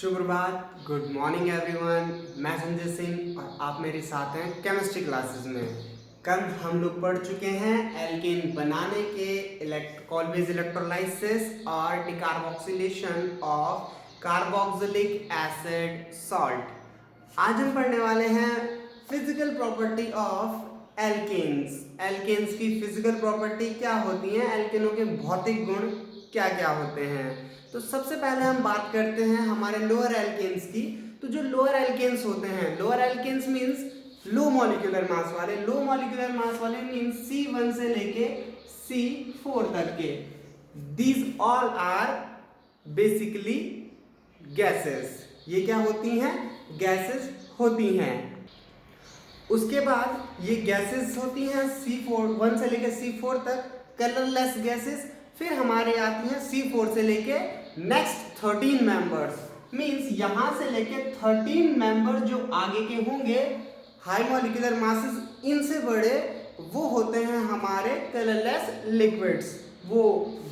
शुभ प्रभात, good morning everyone. मैं संजय सिंह और आप मेरे साथ हैं केमिस्ट्री क्लासेस में। कल हम लोग पढ़ चुके हैं एल्केन बनाने के कॉल्वेज इलेक्ट्रोलाइसिस और decarboxylation of carboxylic acid salt. आज हम पढ़ने वाले हैं physical property of alkanes. Alkanes की फिजिकल प्रॉपर्टी क्या होती है, एल्केनों के भौतिक गुण क्या क्या होते हैं। तो सबसे पहले हम बात करते हैं हमारे लोअर एल्केन्स की। तो जो लोअर एल्केन्स होते हैं, lower alkanes means low molecular mass वाले। लो मॉलिक्यूलर मास वाले मींस C1 से लेके C4 तक के। These all are basically gases. ये क्या होती हैं? गैसेस होती हैं। उसके बाद ये गैसेस होती हैं C1 से लेके C4 तक, कलरलेस गैसेस। फिर हमारे आती हैं C4 से लेके नेक्स्ट 13 मेंबर्स। मींस यहां से लेके 13 मेंबर जो आगे के होंगे हाई मॉलिक्यूलर मासेस, इनसे बड़े, वो होते हैं हमारे कलरलेस लिक्विड्स। वो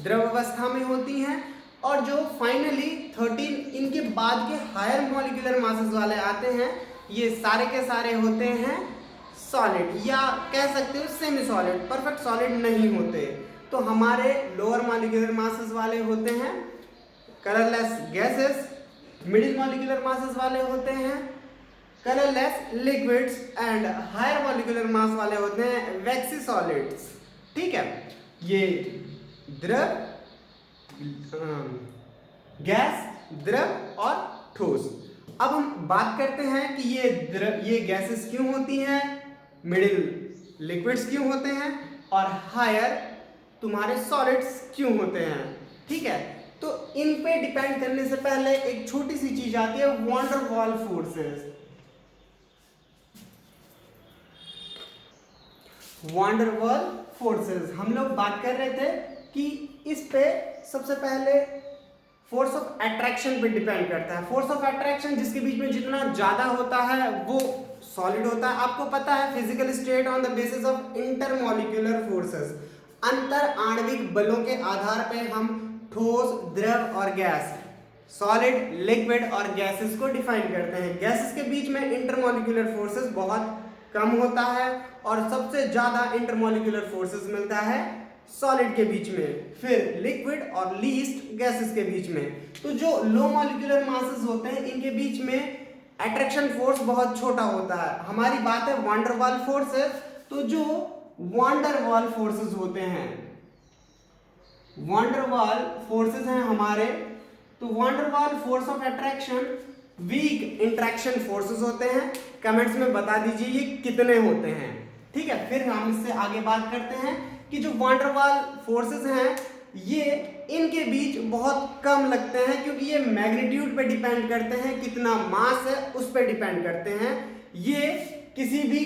द्रव अवस्था में होती हैं। और जो फाइनली 13 इनके बाद के हायर मॉलिक्यूलर मासेस वाले आते हैं, ये सारे के सारे होते हैं सॉलिड, या कह सकते हो सेमी सॉलिड। परफेक्ट सॉलिड नहीं होते। तो हमारे लोअर मॉलिक्यूलर मासेस वाले होते हैं colourless gases, middle molecular masses वाले होते हैं colourless liquids, and higher molecular mass वाले होते हैं वैक्सी सॉलिड्स। ठीक है, ये द्रव, गैस, द्रव और ठोस। अब हम बात करते हैं कि ये गैसेस क्यों होती हैं, मिडिल लिक्विड्स क्यों होते हैं, और हायर तुम्हारे सॉलिड्स क्यों होते हैं। ठीक है, तो इन पे डिपेंड करने से पहले एक छोटी सी चीज आती है, वैन डर वाल फोर्सेस। वैन डर वाल फोर्सेस हम लोग बात कर रहे थे कि इस पे सबसे पहले फोर्स ऑफ अट्रैक्शन पे डिपेंड करता है। फोर्स ऑफ अट्रैक्शन जिसके बीच में जितना ज्यादा होता है वो सॉलिड होता है। आपको पता है physical state on the basis of intermolecular forces. अंतर आणविक बलों के आधार पे हम ठोस, द्रव और गैस, सॉलिड, लिक्विड और गैसेस को डिफाइन करते हैं। गैसेस के बीच में इंटरमॉलिक्यूलर फोर्सेस बहुत कम होता है और सबसे ज्यादा इंटरमॉलिक्यूलर फोर्सेस मिलता है सॉलिड के बीच में, फिर लिक्विड और लीस्ट गैसेस के बीच में। तो जो लो मॉलिक्यूलर मासेस होते हैं इनके बीच में अट्रैक्शन फोर्स बहुत छोटा होता है। हमारी बात है वैन डर वाल फोर्सेस। तो जो वैन डर वाल फोर्सेस होते हैं, वैन डर वाल फोर्सेस हैं हमारे, तो van der Waals force of attraction weak interaction forces होते हैं। कमेंट्स में बता दीजिए ये कितने होते हैं। ठीक है, फिर हम इससे आगे बात करते हैं कि जो वैन डर वाल फोर्सेस हैं ये इनके बीच बहुत कम लगते हैं, क्योंकि ये मैग्नीट्यूड पे डिपेंड करते हैं, कितना मास है उस पे डिपेंड करते हैं। ये किसी भी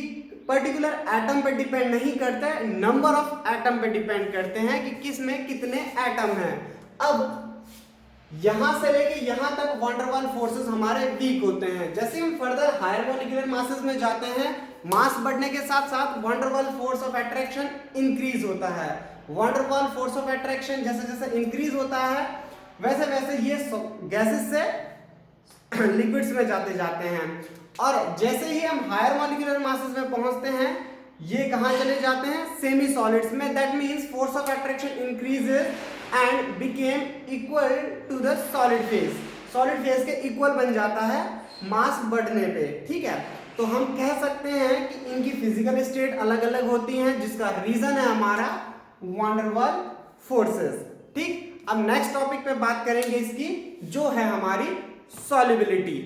पर्टिकुलर एटम पे डिपेंड नहीं करते, नंबर ऑफ एटम पे डिपेंड करते हैं कि किस में कितने एटम हैं। अब यहां से लेके यहां तक वैन डर वाल फोर्सेस हमारे वीक होते हैं। जैसे हम फर्दर हायर मॉलिक्यूलर मासेस में जाते हैं, मास बढ़ने के साथ साथ van der Waals force of attraction increase होता है। Van der Waals force of attraction जैसे जैसे इंक्रीज होता है वैसे वैसे ये गैसेस से लिक्विड्स में जाते हैं। और जैसे ही हम हायर मॉलिक्यूलर मासेस में पहुंचते हैं ये कहां चले जाते हैं, सेमी सॉलिड्स में। That means force of attraction increases and became equal to the solid phase. Solid phase के इक्वल बन जाता है मास बढ़ने पे। ठीक है, तो हम कह सकते हैं कि इनकी फिजिकल स्टेट अलग अलग होती हैं, जिसका रीजन है हमारा वैन डर वाल फोर्सेस। ठीक, अब नेक्स्ट टॉपिक पे बात करेंगे इसकी, जो है हमारी सॉल्युबिलिटी।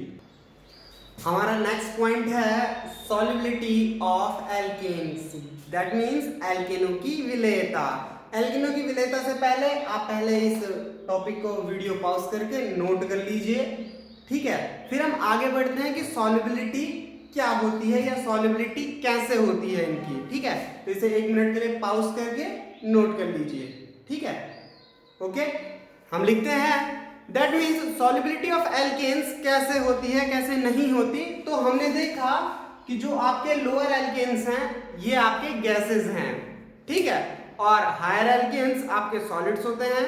हमारा नेक्स्ट पॉइंट है solubility of alkanes. That means एल्केनों की विलेयता। एल्केनों की विलेयता से पहले आप इस टॉपिक को वीडियो पॉज करके नोट कर लीजिए। ठीक है, फिर हम आगे बढ़ते हैं कि सॉल्युबिलिटी क्या होती है या सॉल्युबिलिटी कैसे होती है इनकी। ठीक है, तो इसे 1 मिनट के लिए पॉज करके नोट कर लीजिए। ठीक है, ओके, हम लिखते हैं that means solubility of alkanes कैसे होती है कैसे नहीं होती। तो हमने देखा कि जो आपके लोअर एल्केन्स हैं ये आपके गैसेस हैं। ठीक है, और हायर एल्केन्स आपके सॉलिड्स होते हैं,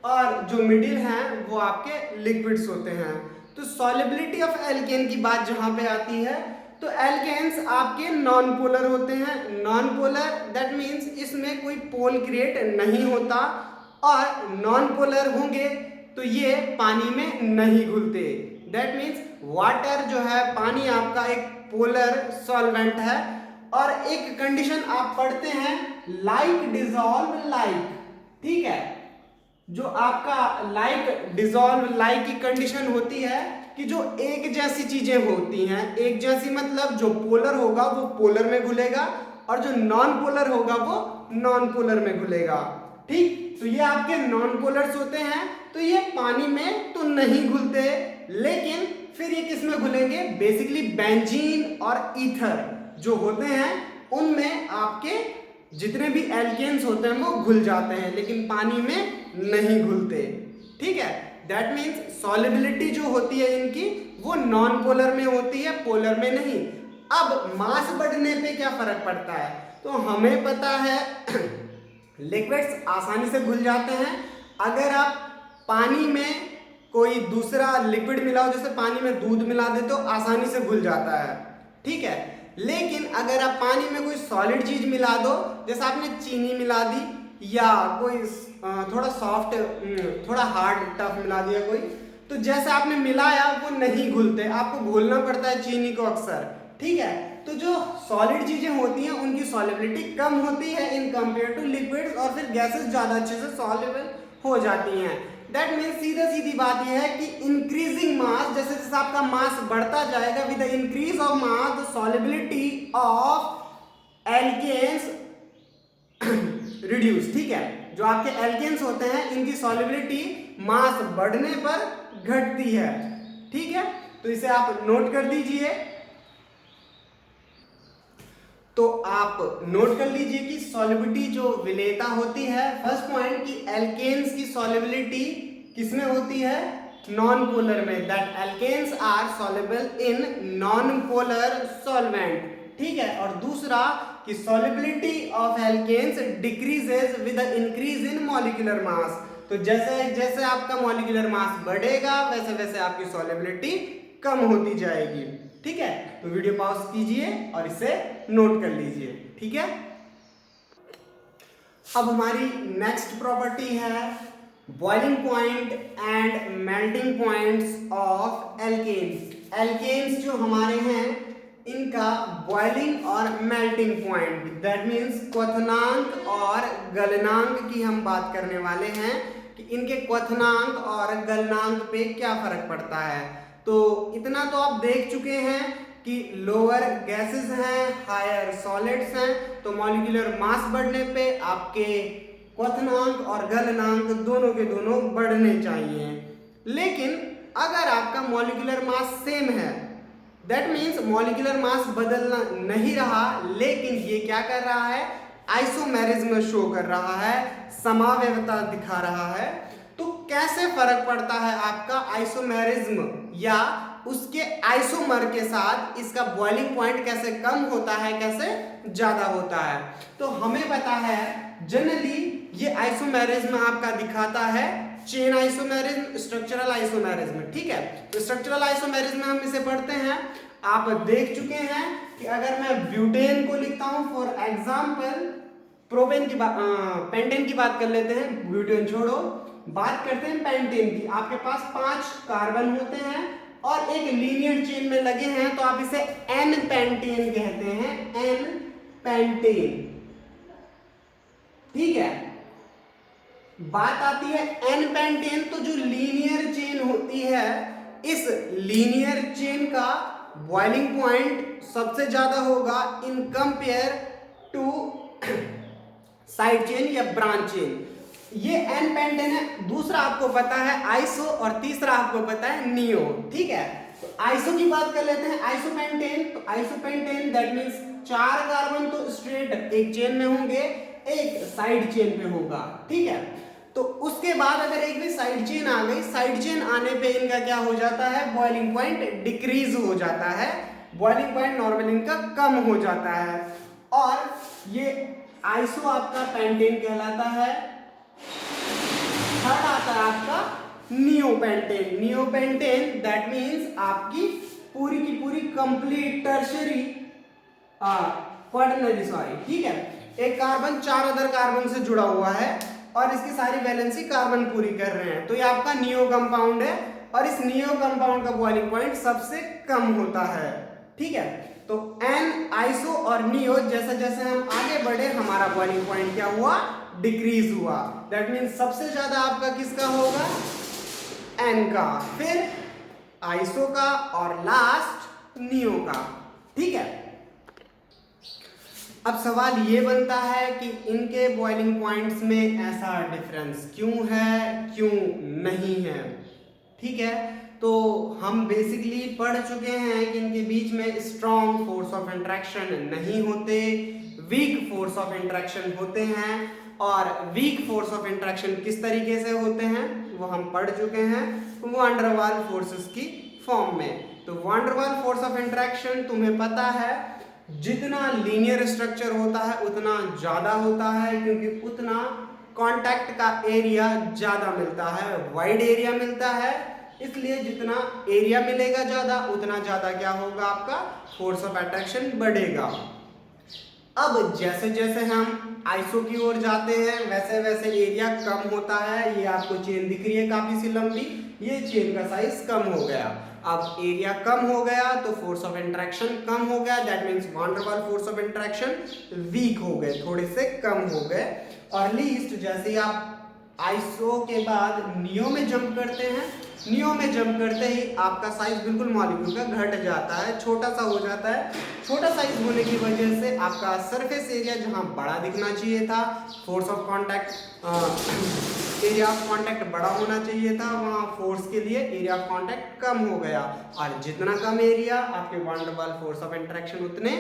और जो मिडिल हैं वो आपके लिक्विड्स होते हैं। तो सॉलिबिलिटी ऑफ एल्केन की बात जहां पे आती है तो एल्केन्स आपके नॉन पोलर होते हैं। नॉन पोलर दैट मीन्स इसमें कोई पोल क्रिएट नहीं होता, और नॉन पोलर होंगे तो ये पानी में नहीं घुलते। दैट मीन्स वाटर जो है, पानी आपका एक पोलर सॉल्वेंट है। और एक कंडीशन आप पढ़ते हैं लाइक डिसॉल्व लाइक, ठीक है, जो आपका लाइक डिसॉल्व लाइक की कंडीशन होती है कि जो एक जैसी चीजें होती हैं, एक जैसी मतलब जो पोलर होगा वो पोलर में घुलेगा और जो नॉन पोलर होगा वो नॉन पोलर में घुलेगा, ठीक। तो ये आपके नॉन पोलर्स होते हैं, तो ये पानी में तो नहीं घुलते, लेकिन फिर ये किस में घुलेंगे, बेसिकली बेंजीन और ईथर जो होते हैं उनमें आपके जितने भी एल्केन्स होते हैं वो घुल जाते हैं, लेकिन पानी में नहीं घुलते, ठीक है। दैट मीन्स सॉलिबिलिटी जो होती है इनकी वो नॉन पोलर में होती है, पोलर में नहीं। अब मास बढ़ने पे क्या फर्क पड़ता है, तो हमें पता है लिक्विड्स आसानी से घुल जाते हैं। अगर आप पानी में कोई दूसरा लिक्विड मिलाओ, जैसे पानी में दूध मिला दे तो आसानी से घुल जाता है, ठीक है। लेकिन अगर आप पानी में कोई सॉलिड चीज मिला दो, जैसे आपने चीनी मिला दी या कोई थोड़ा सॉफ्ट थोड़ा हार्ड टफ मिला दिया कोई, तो जैसे आपने मिलाया वो नहीं घुलते, आपको घोलना पड़ता है चीनी को अक्सर, ठीक है। तो जो सॉलिड चीजें होती हैं उनकी सॉलिबिलिटी कम होती है इन कंपेयर टू लिक्विड्स, और फिर गैसेस ज्यादा अच्छे से सॉल्युबल हो जाती हैं। दैट मीन्स सीधा सीधी बात यह है कि इंक्रीजिंग मास, जैसे जैसे आपका मास बढ़ता जाएगा with the increase of mass the solubility of alkanes reduce, ठीक है। जो आपके एल्केन्स होते हैं इनकी सॉलिबिलिटी मास बढ़ने पर घटती है, ठीक है। तो इसे आप नोट कर दीजिए। तो आप नोट कर लीजिए कि सॉलिबिलिटी जो विलेयता होती है, फर्स्ट पॉइंट कि एल्केन्स की सॉलिबिलिटी किसमें होती है, नॉन पोलर में, that alkanes are soluble in non polar solvent, ठीक है। और दूसरा कि solubility of alkanes decreases with the increase in molecular mass, तो जैसे जैसे आपका मॉलिक्यूलर मास बढ़ेगा वैसे वैसे आपकी सॉलिबिलिटी कम होती जाएगी, ठीक है। तो वीडियो पॉज कीजिए और इसे नोट कर लीजिए, ठीक है। अब हमारी नेक्स्ट प्रॉपर्टी है boiling point and melting points of alkanes. Alkanes जो हमारे हैं इनका बॉइलिंग और मेल्टिंग पॉइंट, दैट मीन्स क्वथनांक और गलनांक की हम बात करने वाले हैं कि इनके क्वथनांक और गलनांक पे क्या फर्क पड़ता है। तो इतना तो आप देख चुके हैं कि लोअर गैसेस हैं, हायर सॉलिड्स हैं, तो मॉलिक्यूलर मास बढ़ने पे आपके क्वथनांक और गलनांक दोनों के दोनों बढ़ने चाहिए। लेकिन अगर आपका मॉलिक्यूलर मास सेम है, दैट मीन्स मॉलिक्यूलर मास बदलना नहीं रहा, लेकिन ये क्या कर रहा है, आइसोमेरिज्म शो कर रहा है, समावयवता दिखा रहा है। तो कैसे फर्क पड़ता है आपका आइसोमेरिज्म या उसके आइसोमर के साथ इसका बॉइलिंग पॉइंट कैसे कम होता है, कैसे ज्यादा होता है। तो हमें पता है जनरली ये आइसोमेरिज्म आपका दिखाता है चेन आइसोमेरिज्म, स्ट्रक्चरल आइसोमेरिज्म, ठीक है। तो स्ट्रक्चरल आइसोमेरिज्म हम इसे पढ़ते हैं, आप देख चुके हैं कि अगर मैं ब्यूटेन को लिखता हूं फॉर एग्जांपल, प्रोपेन की बात, पेंटेन की बात कर लेते हैं, ब्यूटेन छोड़ो, बात करते हैं पेंटेन की। आपके पास 5 कार्बन होते हैं और एक लीनियर चेन में लगे हैं, तो आप इसे एन पेंटेन कहते हैं, एन पेंटेन, ठीक है। बात आती है एन पेंटेन, तो जो लीनियर चेन होती है, इस लीनियर चेन का बॉइलिंग पॉइंट सबसे ज्यादा होगा in compare to side chain या ब्रांच चेन। ये एन पेंटेन है। दूसरा आपको पता है आइसो और तीसरा आपको पता है नियो, ठीक है। तो आइसो की बात कर लेते हैं, आइसोपेंटेन। तो आइसोपेंटेन दैट मींस 4 कार्बन तो स्ट्रेट एक चेन में होंगे, एक साइड चेन पे होगा, ठीक है। तो उसके बाद अगर एक भी साइड चेन आ गई, साइड चेन आने पे इनका क्या हो जाता है, बॉइलिंग पॉइंट डिक्रीज हो जाता है, बॉइलिंग पॉइंट नॉर्मल इनका कम हो जाता है। और ये आइसो आपका पेंटेन कहलाता है। थर्ड आता है आपका नियोपेंटेन। नियोपेंटेन दैट मीन्स आपकी पूरी की पूरी कंप्लीट टर्शरी क्वाटरनरी, सॉरी, ठीक है। एक कार्बन 4 अदर कार्बन से जुड़ा हुआ है और इसकी सारी वैलेंसी कार्बन पूरी कर रहे हैं, तो ये आपका नियो कंपाउंड है और इस नियो कंपाउंड का बॉइलिंग पॉइंट सबसे कम होता है, ठीक है। तो एन, आइसो और नियो, जैसे जैसे हम आगे बढ़े हमारा बॉइलिंग पॉइंट क्या हुआ, डिक्रीज हुआ। दैट मीन्स सबसे ज्यादा आपका किसका होगा, एन का, फिर आइसो का और लास्ट नियो का, ठीक है। अब सवाल ये बनता है कि इनके बॉइलिंग पॉइंट्स में ऐसा डिफरेंस क्यों है, क्यों नहीं है, ठीक है। तो हम बेसिकली पढ़ चुके हैं कि इनके बीच में स्ट्रॉन्ग फोर्स ऑफ इंटरेक्शन नहीं होते, वीक फोर्स ऑफ इंटरेक्शन होते हैं। और वीक फोर्स ऑफ इंटरेक्शन किस तरीके से होते हैं वो हम पढ़ चुके हैं, वान डर वाल फोर्सेस की फॉर्म में। तो वान डर वाल फोर्स ऑफ इंटरेक्शन तुम्हें पता है, जितना लीनियर स्ट्रक्चर होता है उतना ज्यादा होता है, क्योंकि उतना कांटेक्ट का एरिया ज्यादा मिलता है, वाइड एरिया मिलता है, इसलिए जितना एरिया मिलेगा ज्यादा उतना ज्यादा क्या होगा, आपका फोर्स ऑफ अट्रैक्शन बढ़ेगा। अब जैसे जैसे हम आइसो की ओर जाते हैं वैसे वैसे एरिया कम होता है। ये आपको चेन दिख रही है काफी सी लंबी, ये चेन का साइज कम हो गया। अब एरिया कम हो गया तो फोर्स ऑफ इंटरेक्शन कम हो गया, दैट मीन्स वान डर Waals force of interaction week हो गए, थोड़े से कम हो गए। और लीस्ट जैसे ही आप आइसो के बाद नियो में जंप करते हैं, नियो में जंप करते ही आपका साइज बिल्कुल मॉलिक्यूल का घट जाता है, छोटा सा हो जाता है। छोटा साइज होने की वजह से आपका सरफेस एरिया जहां बड़ा दिखना चाहिए था, force of contact, area of contact बड़ा होना चाहिए था, वहां फोर्स के लिए एरिया ऑफ कांटेक्ट कम हो गया। और जितना कम एरिया आपके वान डर वाल फोर्स ऑफ इंटरेक्शन उतने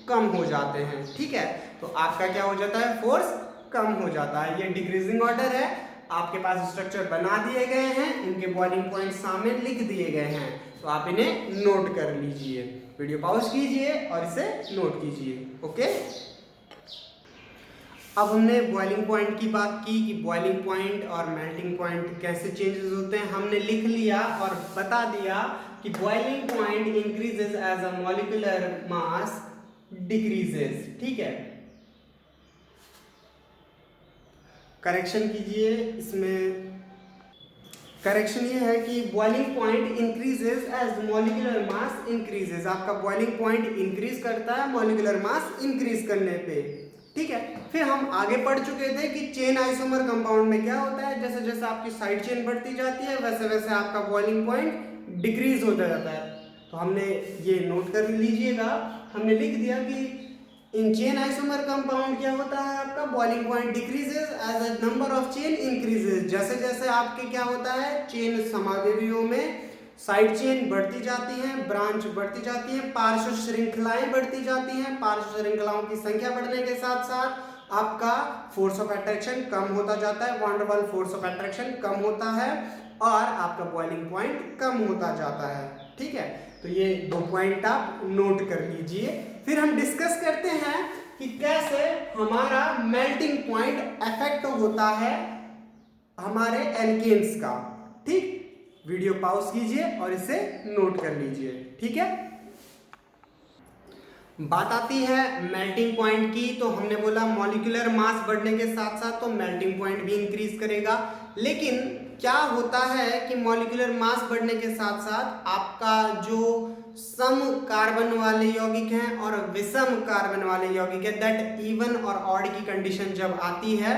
कम हो जाते हैं, ठीक है। तो आपका क्या हो जाता है, फोर्स कम हो जाता है। ये डिक्रीजिंग ऑर्डर है, आपके पास स्ट्रक्चर बना दिए गए हैं, इनके बॉइलिंग पॉइंट सामने लिख दिए गए हैं, तो आप इन्हें नोट कर लीजिए। वीडियो पॉज कीजिए और इसे नोट कीजिए, ओके। अब हमने बॉइलिंग पॉइंट की बात की कि बॉइलिंग पॉइंट और मेल्टिंग पॉइंट कैसे चेंजेस होते हैं, हमने लिख लिया और बता दिया कि boiling point increases as a molecular mass decreases, ठीक है। करेक्शन कीजिए, इसमें करेक्शन ये है कि boiling point increases as molecular mass increases. आपका बॉइलिंग पॉइंट इंक्रीज करता है मॉलिक्यूलर मास इंक्रीज करने पे, ठीक है। फिर हम आगे पढ़ चुके थे कि चेन आइसोमर कंपाउंड में क्या होता है, जैसे जैसे आपकी साइड चेन बढ़ती जाती है वैसे वैसे आपका बॉइलिंग पॉइंट डिक्रीज होता जाता है। तो हमने ये नोट कर लीजिएगा, हमने लिख दिया कि इन चेन आइसोमर कंपाउंड क्या होता है, आपका boiling point decreases as a number of chain increases. जैसे जैसे आपके क्या होता है, चेन समावेवियों में साइड चेन बढ़ती जाती हैं, ब्रांच बढ़ती जाती हैं, पार्श्व श्रृंखलाएं बढ़ती जाती हैं, पार्श्व श्रृंखलाओं की संख्या बढ़ने के साथ साथ आपका फोर्स ऑफ अट्रैक्शन कम होता जाता है, वान डर वाल फोर्स ऑफ अट्रैक्शन कम होता है और आपका बॉइलिंग पॉइंट कम होता जाता है, ठीक है। तो ये 2 पॉइंट आप नोट कर लीजिए। फिर हम डिस्कस करते हैं कि कैसे हमारा मेल्टिंग पॉइंट इफेक्ट होता है हमारे एल्केन्स का, ठीक। वीडियो पॉज कीजिए और इसे नोट कर लीजिए, ठीक है। बात आती है मेल्टिंग पॉइंट की, तो हमने बोला मॉलिक्यूलर मास बढ़ने के साथ साथ तो मेल्टिंग पॉइंट भी इंक्रीज करेगा। लेकिन क्या होता है कि मॉलिक्यूलर मास बढ़ने के साथ साथ आपका जो सम कार्बन वाले यौगिक हैं और विषम कार्बन वाले यौगिक है, दैट इवन और ऑड की कंडीशन जब आती है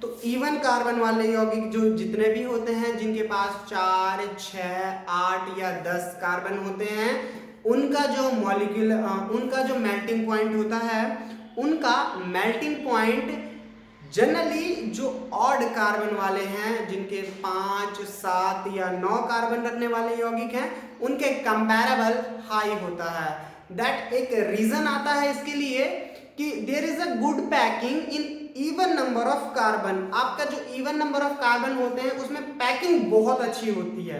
तो इवन कार्बन वाले यौगिक जो जितने भी होते हैं जिनके पास 4, 6, 8 या 10 कार्बन होते हैं, उनका जो उनका जो मेल्टिंग पॉइंट होता है, उनका मेल्टिंग पॉइंट जनरली जो ऑड कार्बन वाले हैं जिनके 5, 7 या 9 कार्बन रखने वाले यौगिक हैं, उनके कंपैरेबल हाई होता है। दैट एक रीजन आता है इसके लिए कि there is a good packing in even number of carbon. आपका जो इवन नंबर ऑफ कार्बन होते हैं उसमें पैकिंग बहुत अच्छी होती है।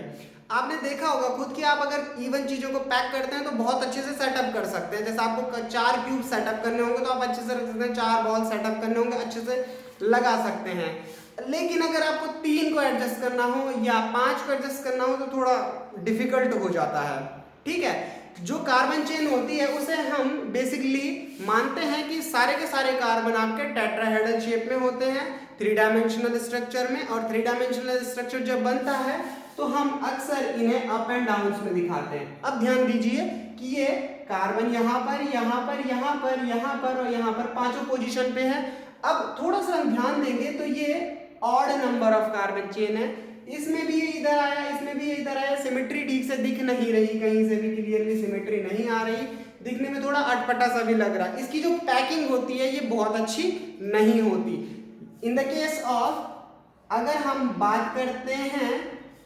आपने देखा होगा खुद कि आप अगर इवन चीजों को पैक करते हैं तो बहुत अच्छे से सेटअप कर सकते हैं। जैसे आपको 4 क्यूब सेटअप करने होंगे तो आप अच्छे से रख सकते हैं, 4 बॉल सेटअप करने होंगे अच्छे से लगा सकते हैं। लेकिन अगर आपको 3 को एडजस्ट करना हो या 5 को एडजस्ट करना हो तो थोड़ा डिफिकल्ट हो जाता है। ठीक है, जो कार्बन चेन होती है उसे हम बेसिकली मानते हैं कि सारे के सारे कार्बन आपके टेट्राहेड्रल शेप में होते हैं 3 डायमेंशनल स्ट्रक्चर में, और 3 डायमेंशनल स्ट्रक्चर जब बनता है तो हम अक्सर इन्हें अप एंड डाउन में दिखाते हैं। अब ध्यान दीजिए कि ये कार्बन यहाँ पर, यहाँ पर, यहाँ पर, यहाँ पर और यहाँ पर पांचों पोजीशन पे है। अब थोड़ा सा हम ध्यान देंगे तो ये odd number of carbon chain है, इसमें भी ये इधर आया, इसमें भी ये इधर आया, सिमेट्री ठीक से दिख नहीं रही, कहीं से भी क्लियरली सिमेट्री नहीं आ रही, दिखने में थोड़ा अटपटा सा भी लग रहा है। इसकी जो पैकिंग होती है ये बहुत अच्छी नहीं होती। इन द केस ऑफ अगर हम बात करते हैं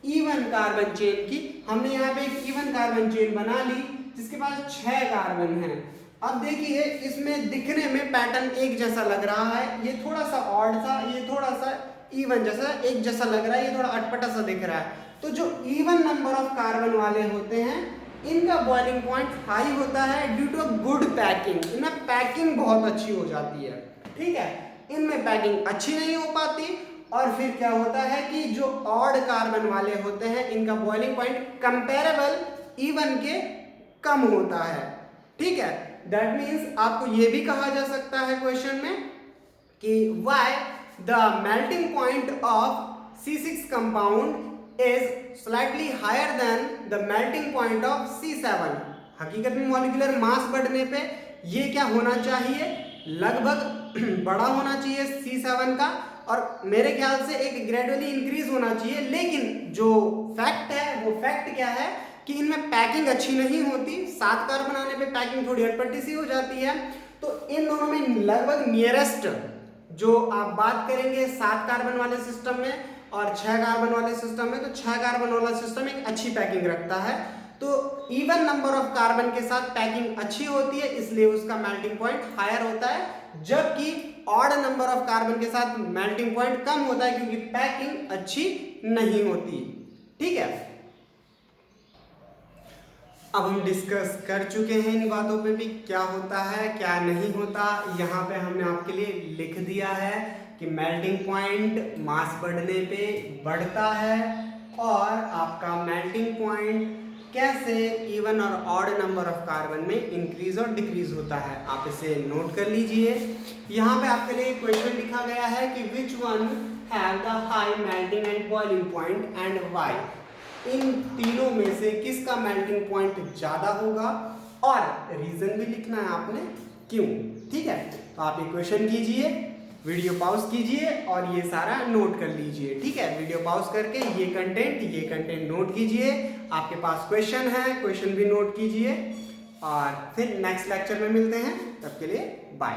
इवन कार्बन चेन की, हमने यहाँ पे एक इवन कार्बन चेन बना ली जिसके पास 6 कार्बन हैं। अब देखिए इसमें दिखने में पैटर्न एक जैसा लग रहा है, ये थोड़ा सा ऑड सा, ये थोड़ा सा इवन जैसा एक जैसा लग रहा है, ये थोड़ा अटपटा सा दिख रहा है। तो जो इवन नंबर ऑफ कार्बन वाले होते हैं इनका बॉइलिंग पॉइंट हाई होता है ड्यू टू गुड पैकिंग, इनमें पैकिंग बहुत अच्छी हो जाती है। ठीक है, इनमें पैकिंग अच्छी नहीं हो पाती और फिर क्या होता है कि जो ऑड कार्बन वाले होते हैं इनका बॉइलिंग पॉइंट कंपेरेबल इवन के कम होता है। ठीक है, दैट मीन्स आपको ये भी कहा जा सकता है क्वेश्चन में कि why the melting point of C6 compound is slightly higher than the melting point of C7। हकीकत में मॉलिक्यूलर मास बढ़ने पे ये क्या होना चाहिए, लगभग बड़ा होना चाहिए C7 का, और मेरे ख्याल से एक ग्रेजुअली इंक्रीज होना चाहिए। लेकिन जो फैक्ट है वो फैक्ट क्या है कि इनमें पैकिंग अच्छी नहीं होती, 7 कार्बन आने पे पैकिंग थोड़ी अटपटी सी हो जाती है। तो इन दोनों में लगभग नियरेस्ट जो आप बात करेंगे 7 कार्बन वाले सिस्टम में और 6 कार्बन वाले सिस्टम में, तो 6 कार्बन वाला सिस्टम एक अच्छी पैकिंग रखता है। तो इवन नंबर ऑफ कार्बन के साथ पैकिंग अच्छी होती है इसलिए उसका मेल्टिंग पॉइंट हायर होता है, जबकि ऑड नंबर ऑफ कार्बन के साथ मेल्टिंग पॉइंट कम होता है क्योंकि पैकिंग अच्छी नहीं होती। ठीक है, अब हम डिस्कस कर चुके हैं इन बातों पे भी क्या होता है क्या नहीं होता। यहाँ पे हमने आपके लिए लिख दिया है कि मेल्टिंग पॉइंट मास बढ़ने पे बढ़ता है और आपका मेल्टिंग पॉइंट कैसे इवन और ऑड नंबर ऑफ कार्बन में इंक्रीज और डिक्रीज होता है। आप इसे नोट कर लीजिए। यहाँ पे आपके लिए क्वेश्चन लिखा गया है कि which one have the high melting and boiling point and why. इन तीनों में से किसका मेल्टिंग पॉइंट ज्यादा होगा और रीजन भी लिखना है आपने क्यों। ठीक है, तो आप ये क्वेश्चन कीजिए, वीडियो पॉज कीजिए और ये सारा नोट कर लीजिए। ठीक है, वीडियो पॉज करके ये कंटेंट नोट कीजिए। आपके पास क्वेश्चन है, क्वेश्चन भी नोट कीजिए और फिर नेक्स्ट लेक्चर में मिलते हैं। तब के लिए बाय।